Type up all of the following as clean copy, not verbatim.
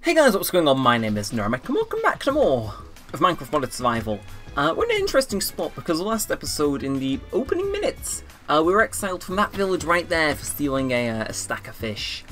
Hey guys, what's going on? My name is Neremik and welcome back to more of Minecraft Modded Survival. We're in an interesting spot because the last episode in the opening minutes, we were exiled from that village right there for stealing a stack of fish.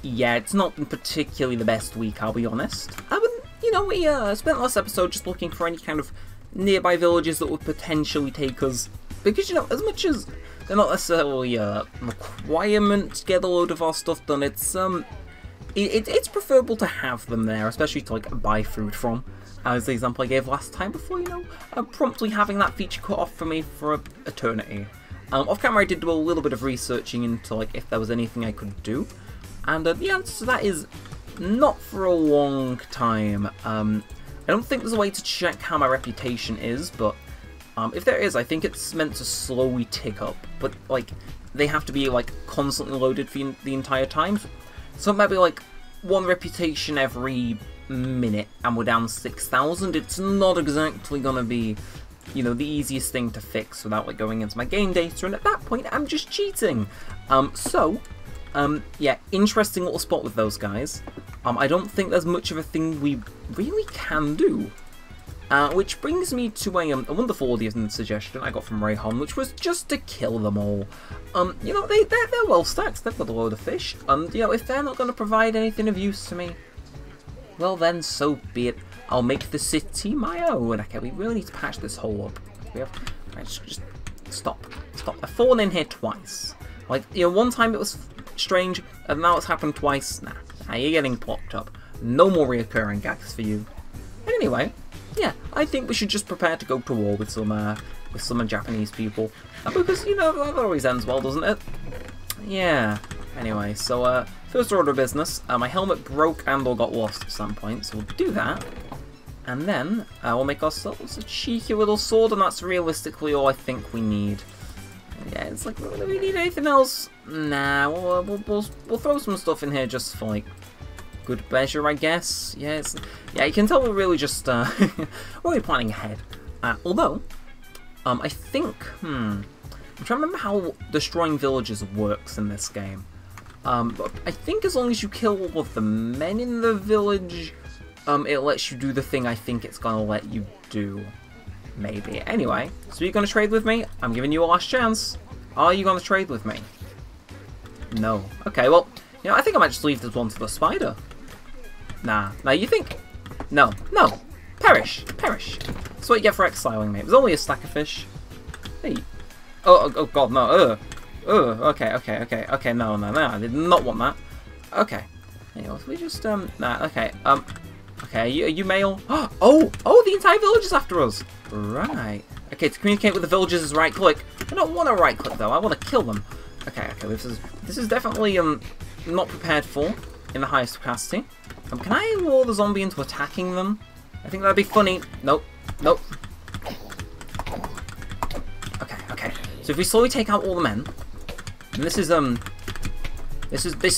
Yeah, it's not been particularly the best week, I'll be honest. We spent the last episode just looking for any kind of nearby villages that would potentially take us. Because, as much as they're not necessarily a requirement to get a load of our stuff done, it's preferable to have them there, especially to buy food from. As the example I gave last time before, promptly having that feature cut off for me for eternity. Off camera I did do a little bit of researching into if there was anything I could do. And the answer to that is not for a long time. I don't think there's a way to check how my reputation is, but if there is, I think it's meant to slowly tick up. But they have to be constantly loaded for the entire time. So maybe one reputation every minute and we're down 6,000. It's not exactly gonna be, the easiest thing to fix without going into my game data, and at that point I'm just cheating. Yeah, interesting little spot with those guys. I don't think there's much of a thing we really can do. Which brings me to a wonderful audience suggestion I got from Rayhon, which was just to kill them all. They're well stacked, they've got a load of fish. If they're not going to provide anything of use to me, well then, so be it. I'll make the city my own. Okay, we really need to patch this hole up. Right, just stop. I've fallen in here twice. One time it was strange, and now it's happened twice. Nah, you're getting plopped up. No more reoccurring gags for you. Anyway, yeah, I think we should just prepare to go to war with some Japanese people. Because, that always ends well, doesn't it? Yeah. Anyway, so, first order of business. My helmet broke and or got lost at some point, so we'll do that. And then, we'll make ourselves a cheeky little sword, and that's realistically all I think we need. Yeah, it's do we need anything else? Nah, we'll throw some stuff in here just for, good measure, I guess. Yeah, you can tell we're really just really planning ahead. Although, I think, I'm trying to remember how destroying villages works in this game. But I think as long as you kill all of the men in the village, it lets you do the thing I think it's gonna let you do. Maybe. Anyway, so you're gonna trade with me? I'm giving you a last chance. Are you gonna trade with me? No. Okay, well, I think I might just leave this one to the spider. Nah, you think? No. Perish. That's what you get for exiling me. It was only a stack of fish. Hey. Oh god, no. Okay, no, I did not want that. Okay. Anyway, if we just, okay. Okay, are you male? Oh, the entire village is after us. Right. Okay, to communicate with the villagers is right click. I don't want to right click though, I want to kill them. Okay, this is definitely, not prepared for in the highest capacity. Can I lure the zombie into attacking them? I think that'd be funny. Nope. Okay. So if we slowly take out all the men, and this is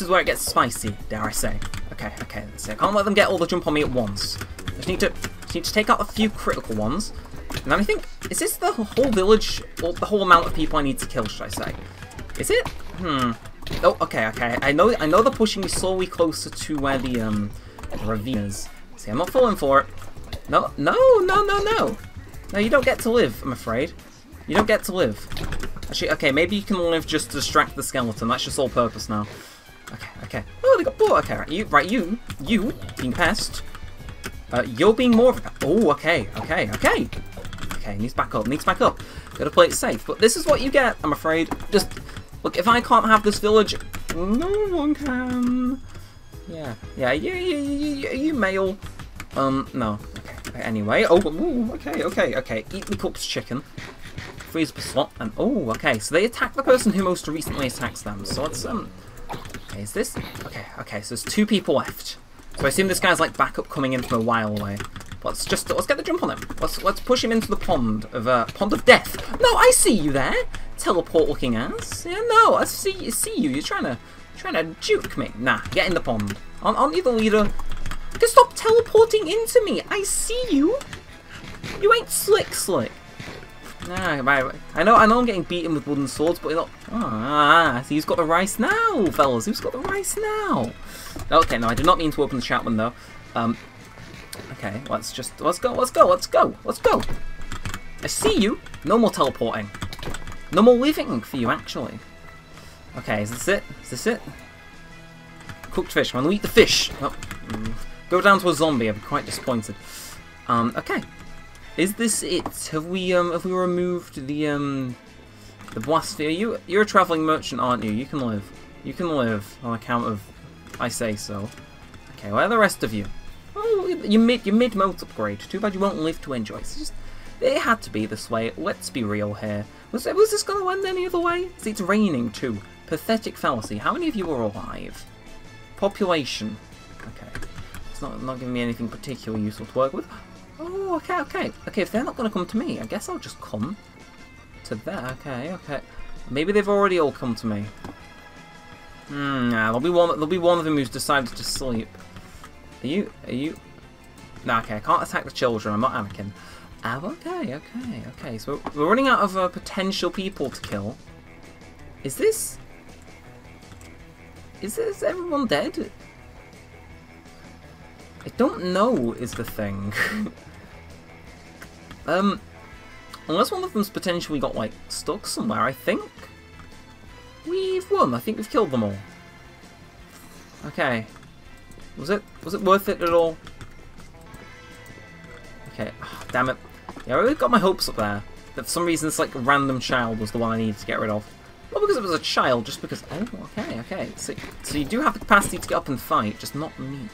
where it gets spicy, dare I say. Okay. So I can't let them get all the jump on me at once. I just need to take out a few critical ones. And then I think, is this the whole village, or the whole amount of people I need to kill, should I say? Is it? Oh, okay. I know they're pushing me slowly closer to where the ravine is. See, I'm not falling for it. No. No, you don't get to live, I'm afraid. You don't get to live. Actually, okay, maybe you can live just to distract the skeleton. That's just all purpose now. Okay. Oh, they got bored. Okay, right, you being pest. You're being more of a... Oh, okay. Okay, needs back up. Gotta play it safe. But this is what you get, I'm afraid. Just... Look, if I can't have this village, no one can. Yeah, you male. No. Okay, anyway. Oh, ooh, okay. Eat the cooked chicken. Freeze the slot, and oh, okay. So they attack the person who most recently attacks them. So let's, okay, is this? Okay, so there's 2 people left. So I assume this guy's backup coming in from a while away. Let's get the jump on him. Let's push him into the pond of death. No, I see you there. Teleport looking ass. Yeah, no, I see you. You're trying to juke me. Nah, get in the pond. Aren't you the leader? Just stop teleporting into me. I see you. You ain't slick. Nah, right. I know I'm getting beaten with wooden swords, but you're not... see who's got the rice now, fellas? Who's got the rice now? Okay, no, I did not mean to open the chat window. Okay, let's go. I see you. No more teleporting. No more living for you, actually. Okay, is this it? Is this it? Cooked fish. I'm gonna eat the fish. Oh, go down to a zombie. I'd be quite disappointed. Okay. Is this it? Have we removed the blasphere? You're a traveling merchant, aren't you? You can live. You can live on account of I say so. Okay, where are the rest of you? Oh, your mid-mode upgrade. Too bad you won't live to enjoy. It had to be this way. Let's be real here. Was this going to end any other way? It's raining too. Pathetic fallacy. How many of you are alive? Population. Okay. It's not giving me anything particularly useful to work with. Oh, okay. If they're not going to come to me, I guess I'll just come to there. Okay. Maybe they've already all come to me. Nah, there'll be one of them who's decided to sleep. Are you? Nah, okay, I can't attack the children. I'm not Anakin. Okay. So we're running out of potential people to kill. Is everyone dead? I don't know. Is the thing. Unless one of them's potentially got like stuck somewhere. I think we've won. I think we've killed them all. Okay. Was it worth it at all? Okay, oh, damn it. Yeah, I really got my hopes up there. That for some reason this like random child was the one I needed to get rid of. Not because it was a child, just because... Oh, okay. So you do have the capacity to get up and fight, just not me.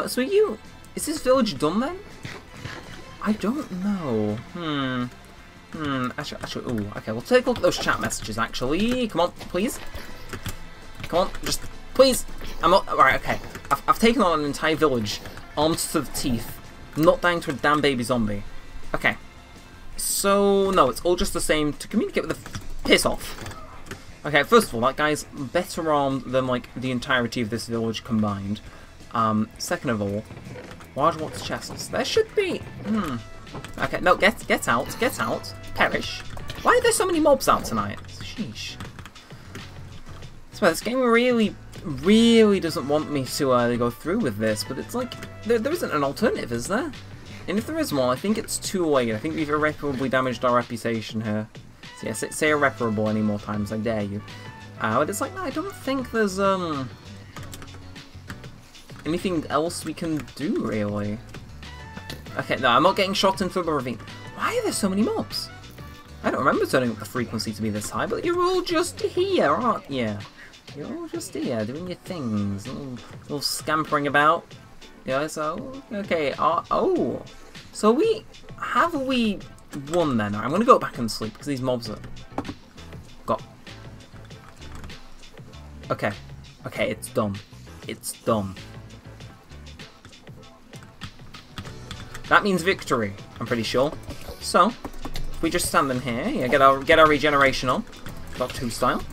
So you... Is this village done then? I don't know. Actually, ooh, okay, we'll take a look at those chat messages, actually. Come on, please. Come on, just... Please! I'm not... Alright, okay. I've taken on an entire village, armed to the teeth, not dying to a damn baby zombie. Okay. So, no, it's all just the same to communicate with the... Piss off. Okay, first of all, that guy's better armed than, like, the entirety of this village combined. Second of all, large what's chests? There should be... Okay, no, get out. Perish. Why are there so many mobs out tonight? Sheesh. I swear, this game really doesn't want me to go through with this, but it's like, there isn't an alternative, is there? And if there is one, I think it's too late. I think we've irreparably damaged our reputation here. So yeah, say irreparable any more times, I dare you. But it's like, no, I don't think there's anything else we can do, really. Okay, no, I'm not getting shot into the ravine. Why are there so many mobs? I don't remember turning up the frequency to be this high, but you're all just here, aren't you? You're all just here, doing your things, all scampering about. Yeah, so, okay, oh. So have we won then? I'm gonna go back and sleep, because these mobs are... Okay, it's done. It's done. That means victory, I'm pretty sure. So, if we just stand in here, yeah, get our regeneration on. Doctor Who style.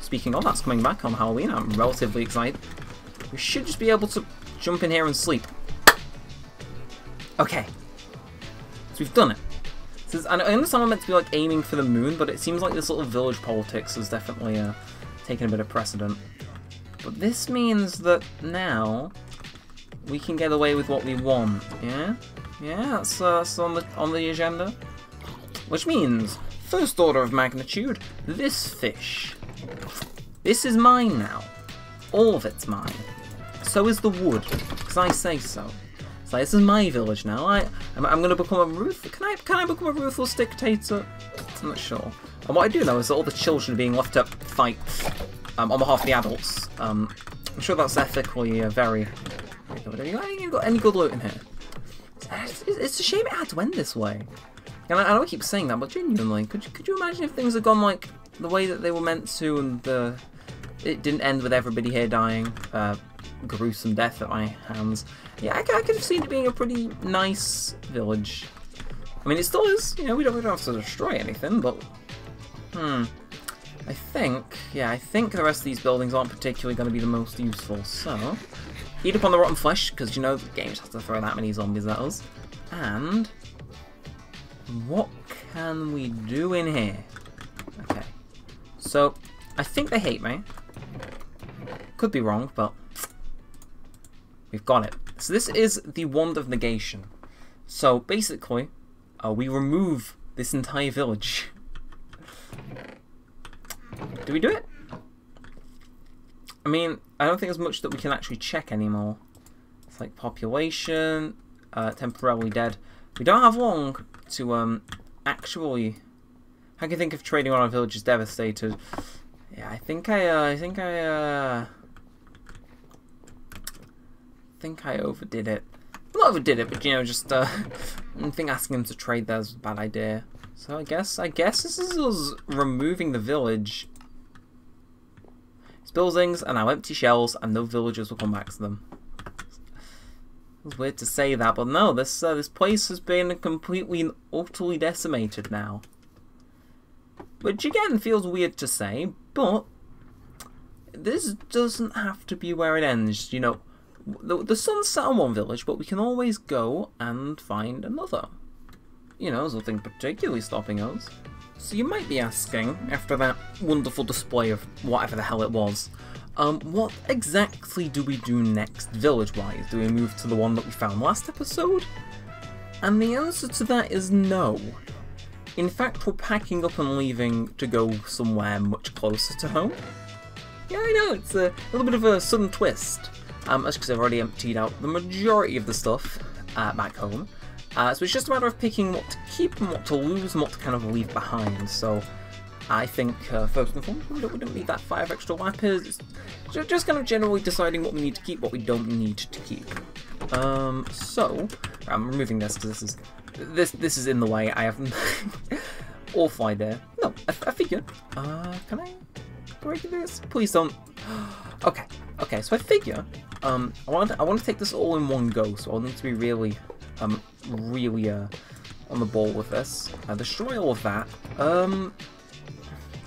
Speaking of, that's coming back on Halloween. I'm relatively excited. We should just be able to jump in here and sleep. Okay. So we've done it. I understand I'm meant to be like aiming for the moon, but it seems like this little village politics has definitely taken a bit of precedent. But this means that now we can get away with what we want. Yeah, that's on the agenda. Which means, first order of magnitude, this fish. This is mine now. All of it's mine. So is the wood, because I say so. So this is my village now. I'm going to become a Can I become a ruthless dictator? I'm not sure. And what I do know is that all the children are being left to fight on behalf of the adults. I'm sure that's ethically very good. Have you got any good loot in here? It's a shame it had to end this way. And I know I keep saying that, but genuinely, could you imagine if things had gone like the way that they were meant to, and it didn't end with everybody here dying, gruesome death at my hands? Yeah, I could have seen it being a pretty nice village. I mean, it still is. You know, we don't have to destroy anything, but I think the rest of these buildings aren't particularly going to be the most useful. So, feed upon the rotten flesh, because you know the game just has to throw that many zombies at us. And what can we do in here? Okay. So, I think they hate me. Could be wrong, but we've got it. So this is the Wand of Negation. So basically, we remove this entire village. Do we do it? I mean, I don't think there's much that we can actually check anymore. It's like population, temporarily dead. We don't have long to actually. I can think of trading on our village is devastated. Yeah, I think I overdid it. Not overdid it, but you know, just I think asking him to trade there is a bad idea. So I guess this is us removing the village. It's buildings are now empty shells, and no villagers will come back to them. It's weird to say that, but no, this place has been completely and utterly decimated now. Which again feels weird to say, but this doesn't have to be where it ends. You know, the sun's set on one village, but we can always go and find another. You know, there's nothing particularly stopping us. So you might be asking, after that wonderful display of whatever the hell it was, what exactly do we do next village-wise? Do we move to the one that we found last episode? And the answer to that is no. In fact, we're packing up and leaving to go somewhere much closer to home. Yeah, I know, it's a little bit of a sudden twist. That's because I've already emptied out the majority of the stuff back home. So it's just a matter of picking what to keep and what to lose and what to kind of leave behind. So I think first and foremost, we don't need that 5 extra lapis. Just kind of generally deciding what we need to keep, what we don't need to keep. So I'm removing this because this is in the way. I haven't awful idea. No, I figure. Can I break this? Please don't. Okay. So I figure. I want to take this all in one go. So I'll need to be really on the ball with this. Destroy all of that.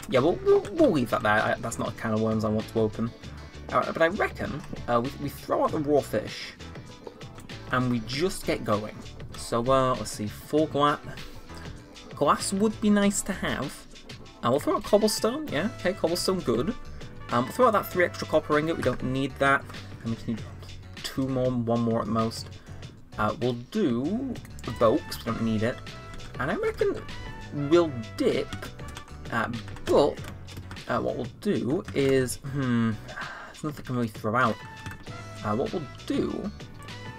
Yeah, we'll leave that there. That's not a can of worms I want to open. But I reckon we throw out the raw fish and we just get going. So let's see, 4 glass. Glass would be nice to have. We'll throw out cobblestone. Yeah, okay, cobblestone good. We'll throw out that 3 extra copper ingot. We don't need that. And we just need 2 more, 1 more at the most. We'll do the boat, because we don't need it. And I reckon we'll dip, but what we'll do is, there's nothing I can really throw out. What we'll do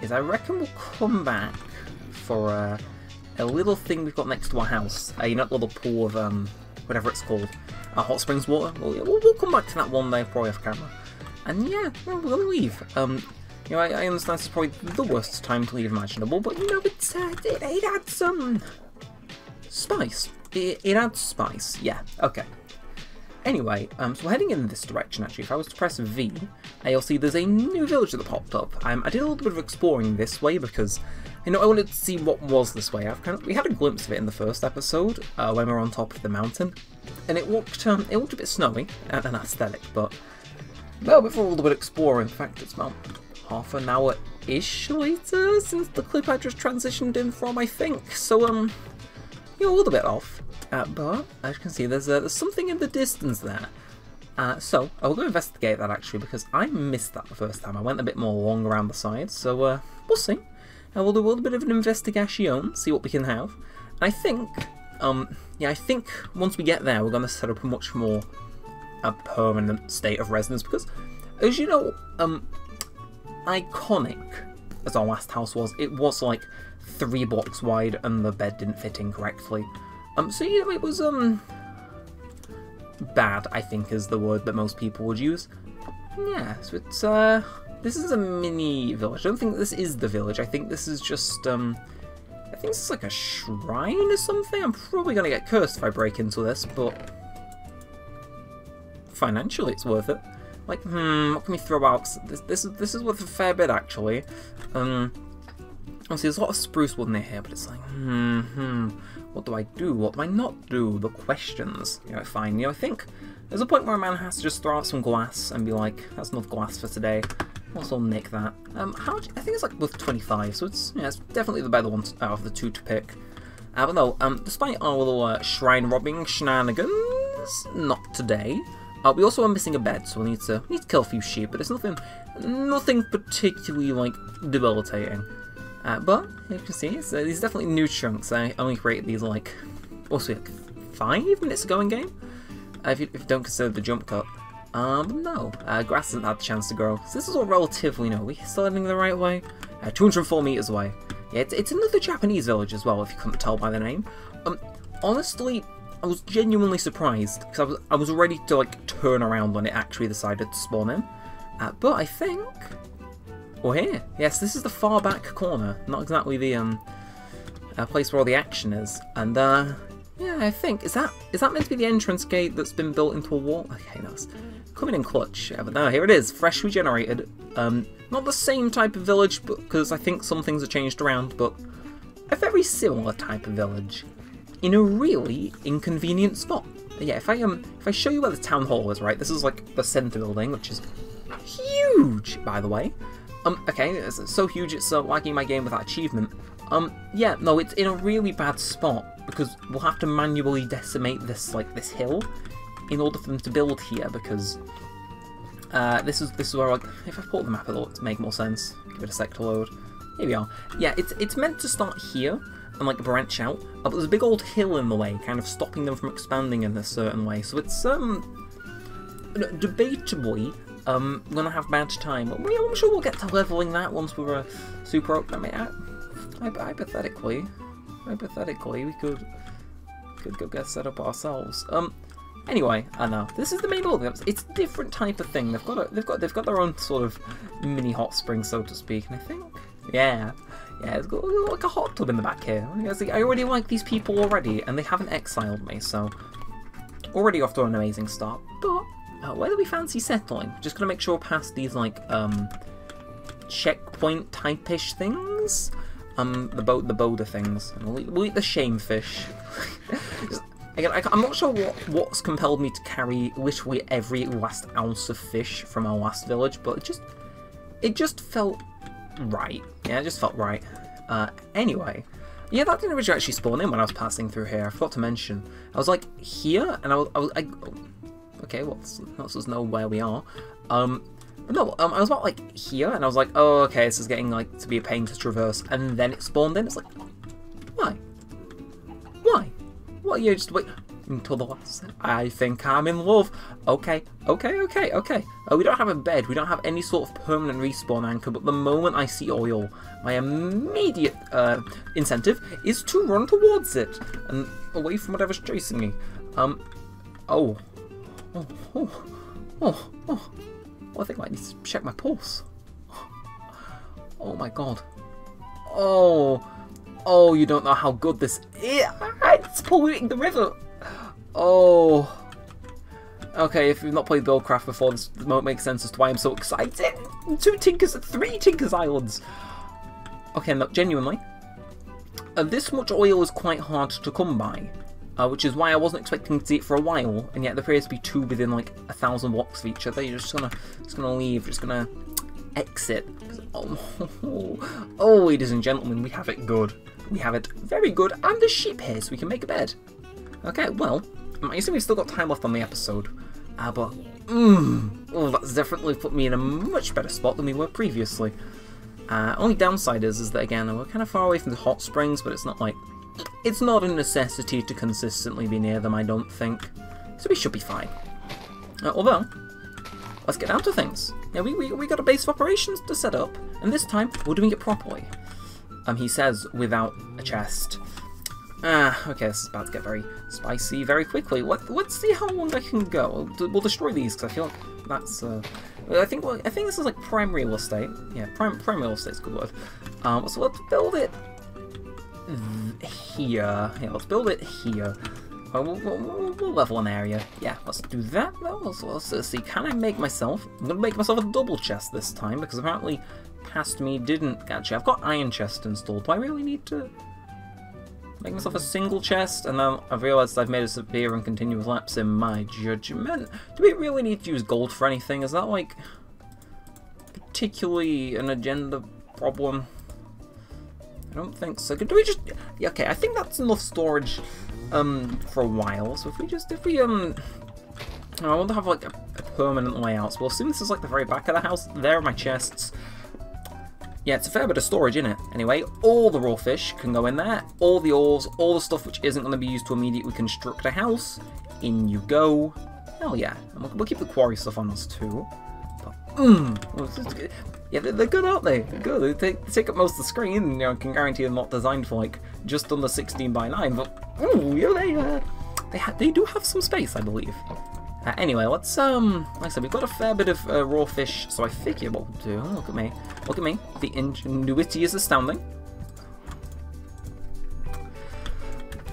is I reckon we'll come back for a little thing we've got next to our house. You know, that little pool of, whatever it's called, hot springs water. We'll come back to that one day, probably off camera. And yeah, we're going to leave. You know, I understand this is probably the worst time to leave imaginable, but you know, it adds some spice. It adds spice. Yeah. Okay. Anyway, so we're heading in this direction. Actually, if I was to press V, you'll see there's a new village that popped up. I did a little bit of exploring this way because, you know, I wanted to see what was this way. We had a glimpse of it in the first episode when we were on top of the mountain, and it looked a bit snowy and aesthetic, but no, before a little bit exploring. In fact, it's about half an hour-ish later since the clip I just transitioned in from, I think. So, you know, a little bit off. But, as you can see, there's something in the distance there. So, I will go investigate that, actually, because I missed that the first time. I went a bit more along around the side, so, we'll see. We'll do a little bit of an investigation, see what we can have. And I think, yeah, I think once we get there, we're going to set up a much more permanent state of residence, because, as you know, iconic as our last house was, it was like 3 blocks wide and the bed didn't fit in correctly. So you know, it was bad, I think is the word that most people would use. Yeah, so it's this is a mini village. I don't think this is the village. I think this is just I think this is like a shrine or something. I'm probably gonna get cursed if I break into this, but financially it's worth it. Like, what can we throw out? This is worth a fair bit, actually. Obviously, there's a lot of spruce wood near here, but it's like, what do I do? What do I not do? The questions, you know, fine. You know, I think there's a point where a man has to just throw out some glass and be like, that's enough glass for today. Also nick that. I think it's like worth 25, so it's, yeah, it's definitely the better one out of the 2 to pick. But no, despite our little shrine robbing shenanigans, not today. We also are missing a bed, so we need to kill a few sheep, but it's nothing particularly like debilitating. But you can see, these are definitely new chunks. I only created these like, also like 5 minutes ago in game, if you don't consider the jump cut. But no, grass hasn't had the chance to grow. So this is all relatively new. Are we still heading the right way? 204 meters away. Yeah, it's another Japanese village as well, if you couldn't tell by the name. Honestly, I was genuinely surprised, because I was ready to like turn around when it actually decided to spawn in. But I think we're here. Yes, this is the far back corner, not exactly the place where all the action is. And yeah, I think is that meant to be the entrance gate that's been built into a wall? Okay, no, it's coming in clutch. Yeah, but no, here it is, fresh regenerated. Not the same type of village, because I think some things have changed around, but a very similar type of village. In a really inconvenient spot. Yeah, if I show you where the town hall is, right? This is like the centre building, which is huge, by the way. Okay, it's so huge it's lagging my game with that achievement. Yeah, no, it's in a really bad spot because we'll have to manually decimate this hill in order for them to build here, because this is where if I pull the map, it'll make more sense. Give it a sec to load. Here we are. Yeah, it's meant to start here and like branch out, but there's a big old hill in the way, kind of stopping them from expanding in a certain way. So it's debatably gonna have bad time. But yeah, I'm sure we'll get to leveling that once we're super. I mean, hypothetically, we could go get set up ourselves. Anyway, I know this is the main building. It's a different type of thing. They've got their own sort of mini hot spring, so to speak. And I think, yeah, it's got like a hot tub in the back here. I already like these people already, and they haven't exiled me, so already off to an amazing start. But where do we fancy settling? Just gonna make sure past these like checkpoint type-ish things. The boulder things. And we'll eat the shamefish. Again, I'm not sure what's compelled me to carry literally every last ounce of fish from our last village, but it just felt right. Yeah, it just felt right. Anyway, yeah, that didn't originally actually spawn in when I was passing through here. I forgot to mention. I was like here, and okay, let's just know where we are. No, I was about like here, and I was like, oh, okay, this is getting like to be a pain to traverse, and then it spawned in. It's like, why? What? You just wait until the last. I think I'm in love. Okay. We don't have a bed. We don't have any sort of permanent respawn anchor. But the moment I see oil, my immediate incentive is to run towards it and away from whatever's chasing me. Oh. I think I need to check my pulse. Oh my god. Oh, you don't know how good this is. It's polluting the river. Oh. Okay, if you've not played Buildcraft before, this won't make sense as to why I'm so excited. 3 Tinkers Islands. Okay, no, genuinely. This much oil is quite hard to come by. Which is why I wasn't expecting to see it for a while, and yet there appears to be 2 within like 1,000 blocks of each other. You're just gonna leave, just gonna exit. Oh, ladies and gentlemen, we have it good. We have it very good, and there's sheep here, so we can make a bed. Okay, well, I assume we've still got time left on the episode, but that's definitely put me in a much better spot than we were previously. Only downside is that again, we're kind of far away from the hot springs, but it's not a necessity to consistently be near them, I don't think. So we should be fine. Although, let's get down to things. Yeah, we got a base of operations to set up, and this time we're doing it properly. He says without a chest. Okay, this is about to get very spicy very quickly. Let's see how long I can go. We'll destroy these because I feel like that's. I think this is like prime real estate. Yeah, prime real estate's a good word. So let's build it here. Yeah, let's build it here. We'll level an area. Yeah, let's do that. Well, let's see. Can I make myself? I'm gonna make myself a double chest this time because apparently past me didn't. Actually, I've got iron chest installed. Do I really need to make myself a single chest? And then I've realised I've made a severe and continuous lapse in my judgment. Do we really need to use gold for anything? Is that like particularly an agenda problem? I don't think so. Do we just... Yeah, okay, I think that's enough storage for a while. So if we I want to have like a permanent layout. So we'll assume this is like the very back of the house. There are my chests. Yeah, it's a fair bit of storage in it. Anyway, all the raw fish can go in there. All the ores, all the stuff which isn't going to be used to immediately construct a house. In you go. Hell yeah. And we'll keep the quarry stuff on us too. But, yeah, they're good, aren't they? They're good. They take up most of the screen, and, you know, I can guarantee they're not designed for like just under 16 by 9. But yeah, they do have some space, I believe. Anyway, let's like I said, we've got a fair bit of raw fish, so I figure what we'll do. Oh, look at me, look at me. The ingenuity is astounding.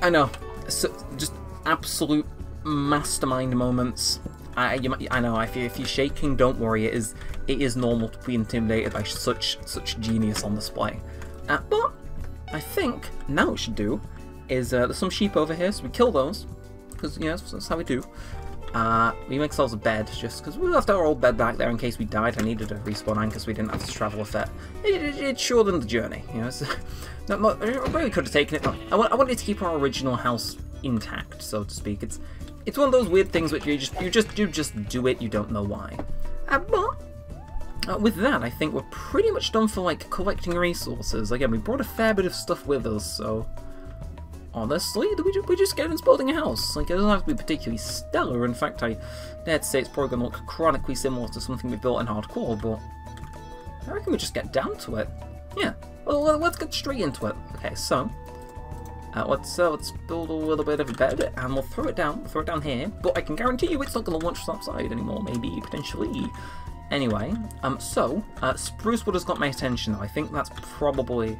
I know, so just absolute mastermind moments. I know. If you're shaking, don't worry. It is normal to be intimidated by such genius on display. But I think now what we should do is there's some sheep over here, so we kill those because you know that's how we do. We make ourselves a bed just because we left our old bed back there in case we died. I needed a respawn anchor because we didn't have to travel a fair. It shortened the journey, you know. So, I really could have taken it. I wanted to keep our original house intact, so to speak. It's one of those weird things which you just do it. You don't know why. But with that, I think we're pretty much done for like collecting resources. Again, we brought a fair bit of stuff with us, so honestly, we're just getting and building a house. Like, it doesn't have to be particularly stellar. In fact, I dare to say it's probably going to look chronically similar to something we built in hardcore, but I reckon we just get down to it. Yeah, well, let's get straight into it. Okay, so let's build a little bit of a bed, and we'll throw it down here. But I can guarantee you it's not going to launch from outside anymore. Maybe potentially. Anyway, spruce wood has got my attention. I think that's probably.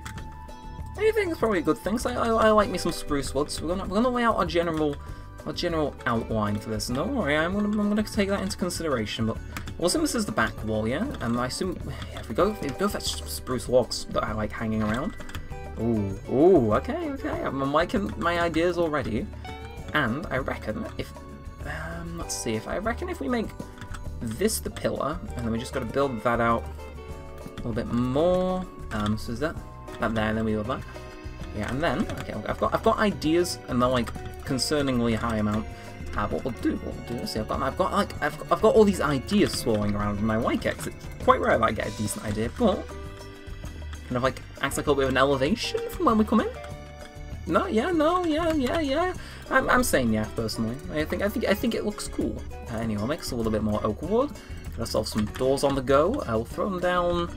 I think it's probably a good thing. So I like me some spruce wood. So we're gonna lay out our general outline for this. And don't worry, I'm gonna take that into consideration. But we'll assume this is the back wall, yeah. And I assume if we go fetch spruce logs that I like hanging around. Ooh, okay. I'm liking my ideas already. And I reckon if let's see, if we make this the pillar, and then we just got to build that out a little bit more. So is that there, and then we build that. Yeah, and then okay, I've got ideas, and they're like concerningly high amount. What we'll do, see, I've got all these ideas swirling around in my like X. It's quite rare that I get a decent idea, but kind of like acts like a little bit of an elevation from when we come in. No, yeah. I'm saying yeah, personally. I think it looks cool. Anyway, I'll make us a little bit more oak wood. Get ourselves some doors on the go. We'll throw them down.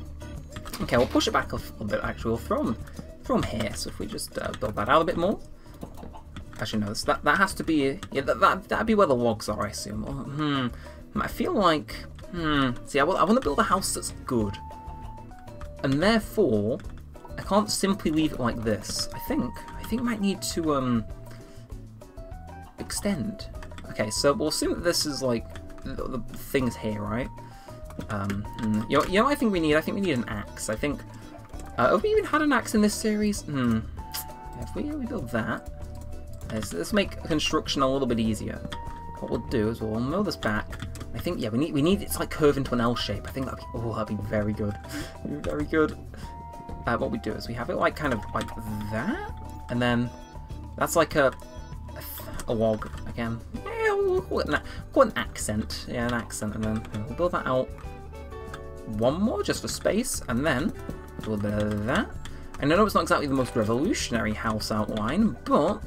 Okay, we'll push it back a little bit. Actually, we'll throw them here. So if we just build that out a bit more. Actually, no, that has to be. Yeah, that'd be where the logs are, I assume. I feel like. See, I want to build a house that's good, and therefore I can't simply leave it like this. I think I might need to extend. Okay, so we'll assume that this is like the things here, right? You know what I think we need? I think we need an axe. I think have we even had an axe in this series? If we build that, let's make construction a little bit easier. What we'll do is we'll mill this back. I think yeah, we need it to like curve into an L shape. I think that'd be very good. Very good. What we do is we have it like kind of like that, and then that's like a log again. Yeah, we'll call it an accent. Yeah, an accent, and then we'll build that out one more just for space, and then a little bit of that. And I know it's not exactly the most revolutionary house outline, but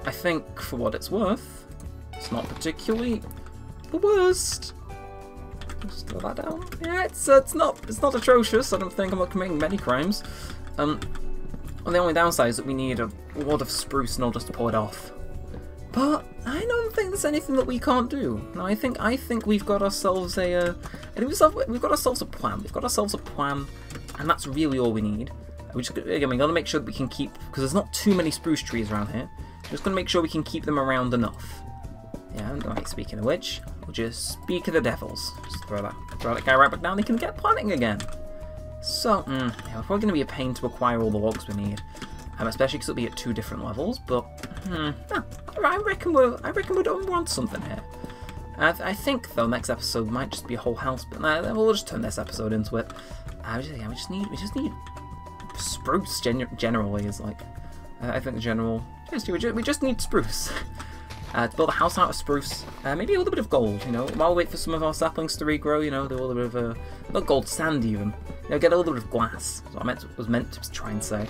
I think for what it's worth, it's not particularly the worst. Just throw that down. Yeah, it's not atrocious. I don't think I'm not committing many crimes. The only downside is that we need a lot of spruce in order to pull it off. But I don't think there's anything that we can't do. No, I think we've got ourselves we've got ourselves a plan. We've got ourselves a plan, and that's really all we need. We gotta make sure that we can keep, because there's not too many spruce trees around here. We're just gonna make sure we can keep them around enough. Yeah, and right, speaking of which, we'll just speak of the devils. Just throw that guy right back down. He can get planting again. So, yeah, we're probably going to be a pain to acquire all the logs we need, especially because it'll be at 2 different levels. But I reckon we're onto something here. I think though next episode might just be a whole house, but we'll just turn this episode into it. We just need spruce generally is like, I think the general. Yes, we just need spruce. To build a house out of spruce, maybe a little bit of gold, you know, while we wait for some of our saplings to regrow, you know, do a little bit of, not gold, sand even, you know, get a little bit of glass, that's what I was meant to try and say.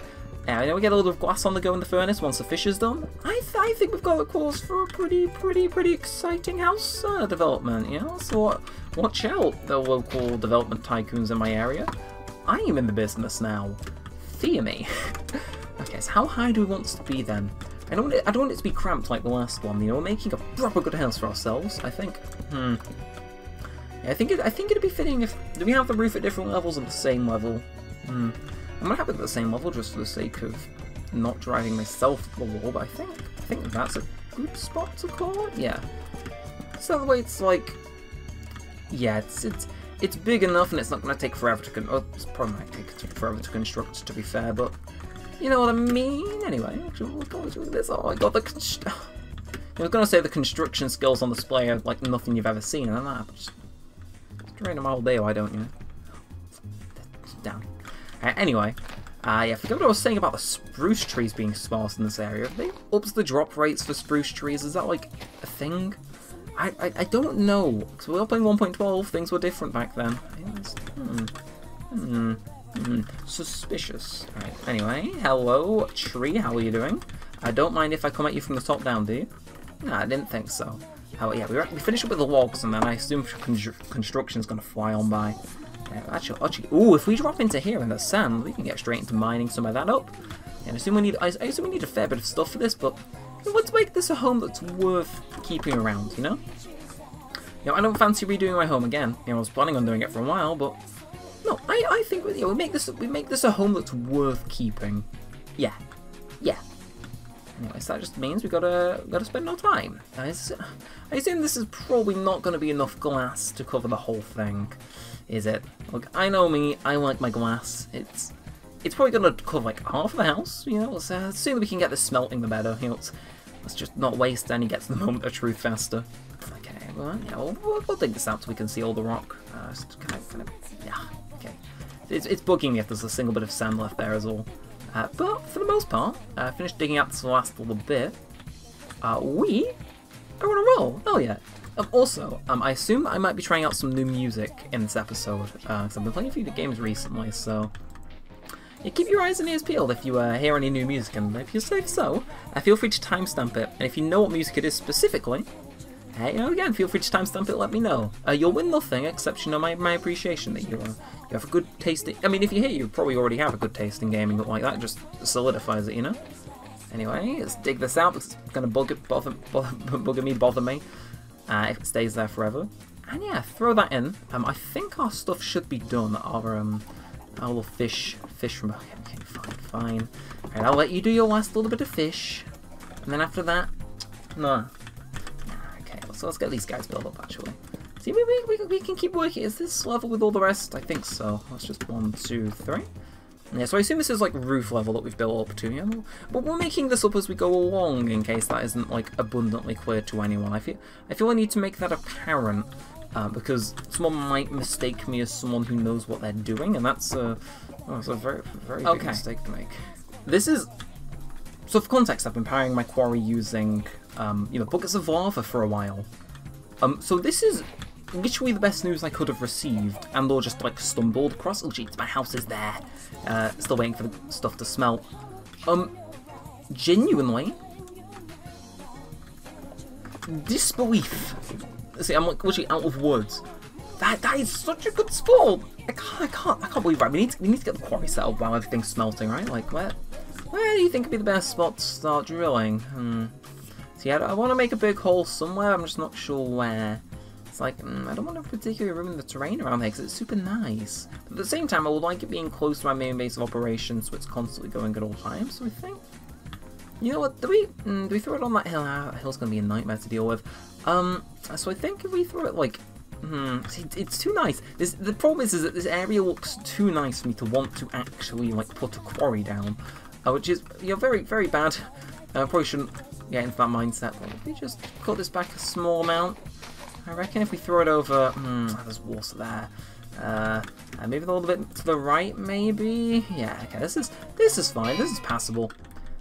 You know, we get a little bit of glass on the go in the furnace once the fish is done. I think we've got the cause for a pretty exciting house development, you know, so watch out, the local development tycoons in my area. I am in the business now. Fear me. Okay, so how high do we want this to be then? I don't want it to be cramped like the last one, you know, we're making a proper good house for ourselves, I think. Yeah, I think it'd be fitting if... Do we have the roof at different levels or the same level? I'm gonna have it at the same level just for the sake of not driving myself to the wall, but I think that's a good spot to call it, yeah. So the way it's like... Yeah, it's big enough and it's not gonna take forever to it's probably might take forever to construct, to be fair, but... You know what I mean? Anyway, we'll go through this. Oh, I got the I was gonna say the construction skills on display are like nothing you've ever seen, and that just drain them all day, why don't you? Down. Anyway, yeah, forget what I was saying about the spruce trees being sparse in this area. Have they upped the drop rates for spruce trees? Is that like a thing? I don't know. Because we were playing 1.12, things were different back then. Suspicious. Right, anyway, hello, tree, how are you doing? I don't mind if I come at you from the top down, do you? No, I didn't think so. Oh, yeah, we finish up with the logs, and then I assume construction's gonna fly on by. Actually, ooh, if we drop into here in the sand, we can get straight into mining some of that up. And I assume we need a fair bit of stuff for this, but let's make this a home that's worth keeping around, you know? You know, I don't fancy redoing my home again. You know, I was planning on doing it for a while, but no, I think we make this a home that's worth keeping. Yeah. Anyway, so that just means we gotta spend no time. I assume this is probably not gonna be enough glass to cover the whole thing, is it? Look, I know me, I like my glass. It's probably gonna cover like half of the house, you know. So the sooner we can get this smelting, the better. You know, let's just not waste any. Get to the moment of truth faster. Okay, well, yeah, we'll dig this out so we can see all the rock. Yeah. Okay. It's bugging me if there's a single bit of sand left there as all. But for the most part, finished digging out this last little bit. We are on a roll. Oh yeah. Also, I assume that I might be trying out some new music in this episode, because I've been playing a few games recently, so yeah, keep your eyes and ears peeled if you hear any new music, and if you say so, feel free to timestamp it. And if you know what music it is specifically, you know, again, feel free to timestamp it, let me know. You'll win nothing except, you know, my appreciation that you have a good taste. I mean, if you're here, you probably already have a good taste in gaming, but like that just solidifies it, you know? Anyway, let's dig this out, because it's going to bother me if it stays there forever. And yeah, throw that in. I think our stuff should be done. Our little fish from... Okay, fine. Alright, I'll let you do your last little bit of fish. And then after that... No. Okay, so let's get these guys built up, actually. See, we can keep working. Is this level with all the rest? I think so. That's just 1, 2, 3. Yeah, so I assume this is like roof level that we've built up to, yeah? But we're making this up as we go along, in case that isn't like abundantly clear to anyone. I feel I need to make that apparent, because someone might mistake me as someone who knows what they're doing, and that's a very big mistake to make. This is... So for context, I've been powering my quarry using, you know, buckets of lava for a while. So this is literally the best news I could have received, and or just like stumbled across. Oh jeez, my house is there. Still waiting for the stuff to smelt. Genuinely, disbelief. See, I'm like literally out of words. That is such a good sport. I can't believe that. We need to get the quarry set up while everything's smelting, right? Like where do you think would be the best spot to start drilling? See, I want to make a big hole somewhere. I'm just not sure where. It's like, I don't want to particularly ruin the terrain around here because it's super nice. But at the same time, I would like it being close to my main base of operations so it's constantly going at all times, so I think... You know what, do we throw it on that hill? That hill's going to be a nightmare to deal with. So I think if we throw it like... see, it's too nice. The problem is that this area looks too nice for me to want to actually like put a quarry down. Which is, you know, very, very bad. Probably shouldn't get into that mindset. But if we just cut this back a small amount... I reckon if we throw it over... there's water there. Maybe a little bit to the right, maybe? Yeah, okay, this is fine, this is passable.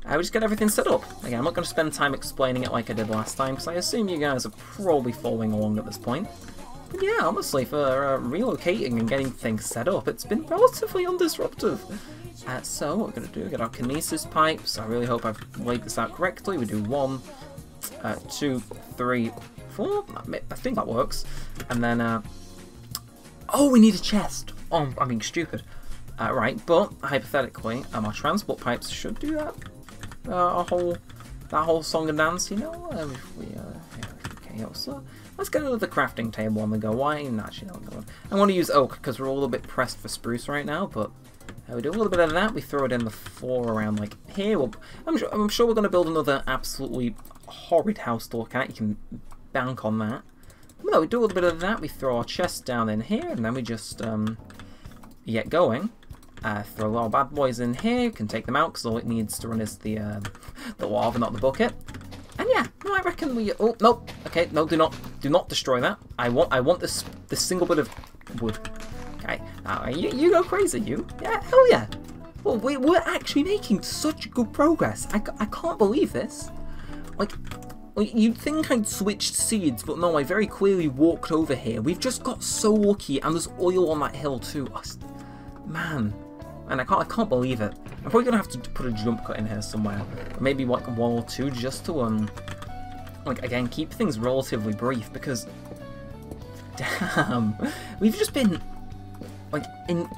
We just get everything set up. Again, I'm not going to spend time explaining it like I did last time, because I assume you guys are probably following along at this point. But yeah, honestly, for relocating and getting things set up, it's been relatively undisruptive. So what we're going to do, get our kinesis pipes. I really hope I've laid this out correctly. We do 1, 2, 3, 4. I think that works. And then, oh, we need a chest. Oh, I'm being stupid. Right, but hypothetically, our transport pipes should do that. That whole song and dance, you know. Okay, so let's get another crafting table on the go. Why? Actually, no. I want to use oak because we're all a bit pressed for spruce right now, but. We do a little bit of that, we throw it in the floor around like here. I'm sure we're going to build another absolutely horrid house to look at, you can bank on that. But no, we do a little bit of that, we throw our chest down in here, and then we just get going. Throw a lot of bad boys in here, you can take them out because all it needs to run is the lava, not the bucket. And yeah, no, I reckon we... Oh, no, okay, no, do not destroy that. I want this single bit of wood. Okay, you go crazy, you. Yeah, hell yeah. Well, we're actually making such good progress. I can't believe this. Like, you'd think I'd switched seeds, but no, I very clearly walked over here. We've just got so lucky, and there's oil on that hill too. Oh, man, and I can't believe it. I'm probably gonna have to put a jump cut in here somewhere, or maybe like 1 or 2, just to like again keep things relatively brief, because damn, we've just been. Like,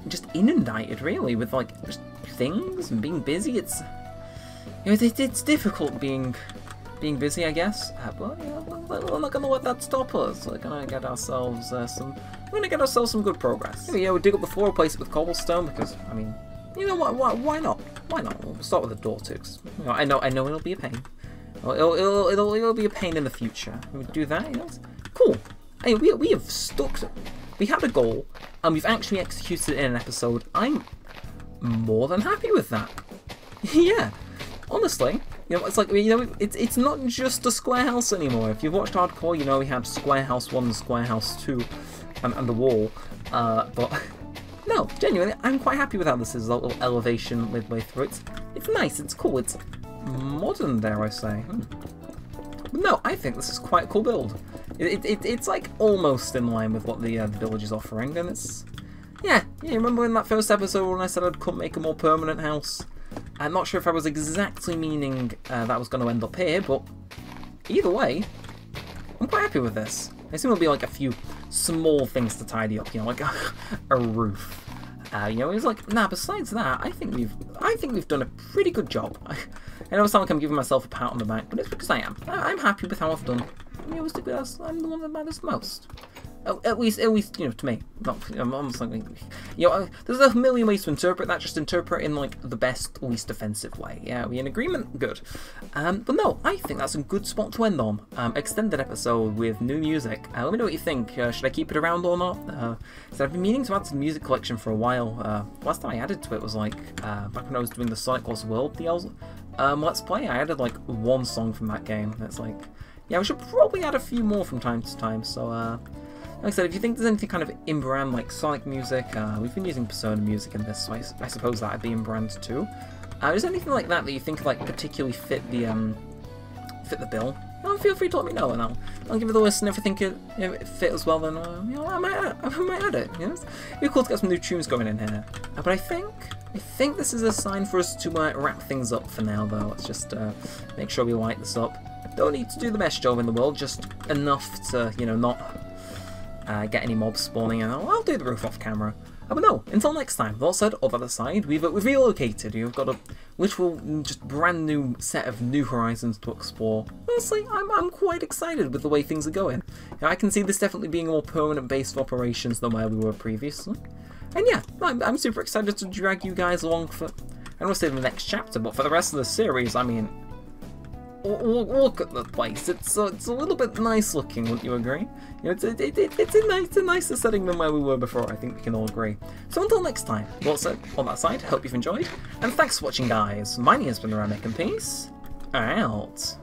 just inundated, really, with, like, just things and being busy. It's, you know, it's difficult being busy, I guess. But, you know, we're not going to let that stop us. We're going to get ourselves some good progress. Yeah, we dig up the floor, replace it with cobblestone, because, I mean, you know what, why not? Why not? We'll start with the door, too. You know, I know it'll be a pain. It'll be a pain in the future. We do that, you know, it's cool. Hey, we have stuck. We had a goal, and we've actually executed it in an episode. I'm more than happy with that. Yeah, honestly, you know, it's like, you know, it's not just a square house anymore. If you've watched Hardcore, you know we had Square House 1 and Square House 2, and the wall. But no, genuinely, I'm quite happy with how this is. A little elevation midway through. It's nice. It's cool. It's modern, dare I say. But no, I think this is quite a cool build. It's like almost in line with what the village is offering, and it's yeah. Remember in that first episode when I said I couldn't make a more permanent house? I'm not sure if I was exactly meaning that was going to end up here, but either way, I'm quite happy with this. I assume there'll be like a few small things to tidy up, you know, like a roof. You know, it's like nah. Besides that, I think we've done a pretty good job. I know it sounds like I'm giving myself a pat on the back, but it's because I am. I'm happy with how I've done. Realistically, I'm the one that matters most. At least, you know, to me. I'm almost like, you know, there's a million ways to interpret that. Just interpret in like the best, least offensive way. Yeah, are we in agreement? Good. But no, I think that's a good spot to end on. Extended episode with new music. Let me know what you think. Should I keep it around or not? So I've been meaning to add to the music collection for a while. Last time I added to it was like back when I was doing the Sonic Lost World DLs. Let's Play. I added like 1 song from that game. That's like, yeah, we should probably add a few more from time to time. So, like I said, if you think there's anything kind of in brand like Sonic music, we've been using Persona music in this, so I suppose that'd be in brand too. Is there anything like that you think like particularly fit the bill? Feel free to let me know, and I'll give it a listen. If I think it fit as well, then you know, I might add it. You know, it'd be cool to get some new tunes going in here. But I think this is a sign for us to wrap things up for now, though. Let's just make sure we light this up. Don't need to do the best job in the world, just enough to, you know, not get any mobs spawning, and I'll do the roof off camera. But no, until next time, that said, on the other side, we've relocated. You've got a literal, just brand new set of new horizons to explore. Honestly, I'm quite excited with the way things are going. You know, I can see this definitely being a more permanent base of operations than where we were previously. And yeah, I'm super excited to drag you guys along for, I don't want to say the next chapter, but for the rest of the series. I mean, look at the place. It's a little bit nice looking, wouldn't you agree? You know, it's a nicer setting than where we were before. I think we can all agree. So until next time, well said on that side. Hope you've enjoyed, and thanks for watching, guys. My name has been Neremik, and peace out.